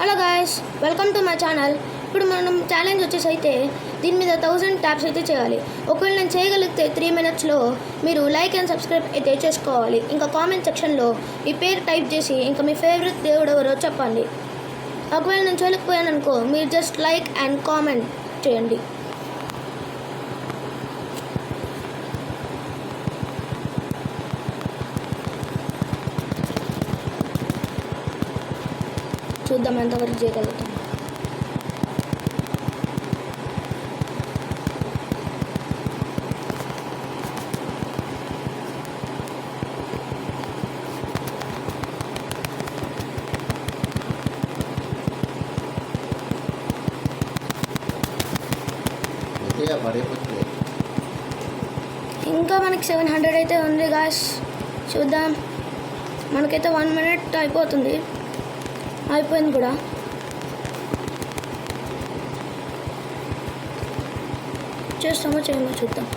Hello guys, welcome to my channel. ఇప్పుడు మనం challenge వచ్చేసి అయితే దీని మీద 1000 ట్యాప్స్ అయితే చేయాలి. ఒకవేళ నేను చేయగలిగితే 3 minutesలో మీరు లైక్ అండ్ సబ్స్క్రైబ్ అయితే చేసుకోవాలి. ఇంకా కామెంట్ సెక్షన్లో మీ పేరు టైప్ చేసి ఇంకా మీ ఫేవరెట్ దేవుడు ఎవరో చెప్పండి. ఒకవేళ నేను చేయలేకపోయాను అనుకో, మీరు జస్ట్ లైక్ అండ్ కామెంట్ చేయండి. చూద్దాం ఎంతవరకు చేయగలుగుతాం. ఇంకా మనకి 700 అయితే ఉంది గాయ్స్. చూద్దాం. మనకైతే 1 minute అయిపోతుంది. అయిపోయింది కూడా. చేస్తామో చేయమో చూద్దాం.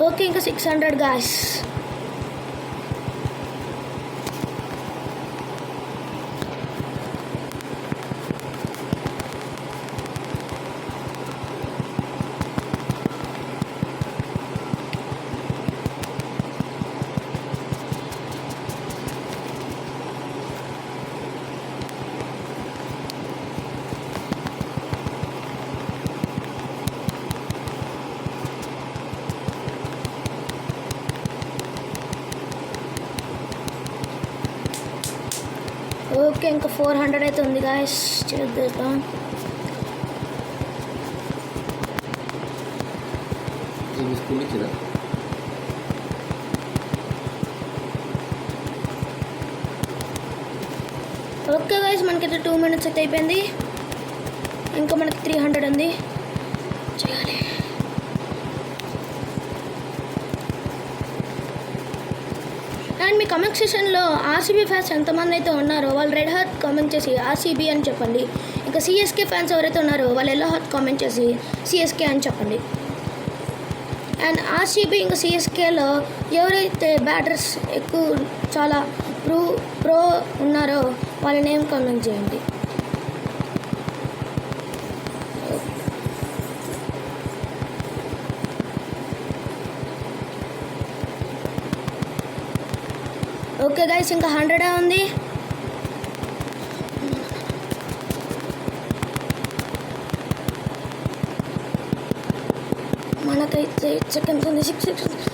ఓకే, ఇంకా 600 గాయ్స్. ఓకే, ఇంకా 400 అయితే ఉంది గాయస్. చేద్దాం. ఓకే గాయస్, మనకైతే 2 minutes అయితే అయిపోయింది. ఇంకా మనకి 300 ఉంది చేయాలి. అండ్ మీ కామెంట్ సెక్షన్లో ఆర్సీబీ ఫ్యాన్స్ ఎంతమంది అయితే ఉన్నారో వాళ్ళు రెడ్ హార్ట్ కామెంట్ చేసి ఆర్సీబీ అని చెప్పండి. ఇంకా సిఎస్కే ఫ్యాన్స్ ఎవరైతే ఉన్నారో వాళ్ళు ఎల్లో హార్ట్ కామెంట్ చేసి సిఎస్కే అని చెప్పండి. అండ్ ఆర్సీబీ ఇంకా సిఎస్కేలో ఎవరైతే బ్యాటర్స్ ఎక్కువ చాలా ప్రో ఉన్నారో వాళ్ళ నేమ్ కామెంట్ చేయండి. ఓకే గైస్, ఇంకా 100 ఉంది. మనకైతే 8 seconds ఉంది. 6 seconds.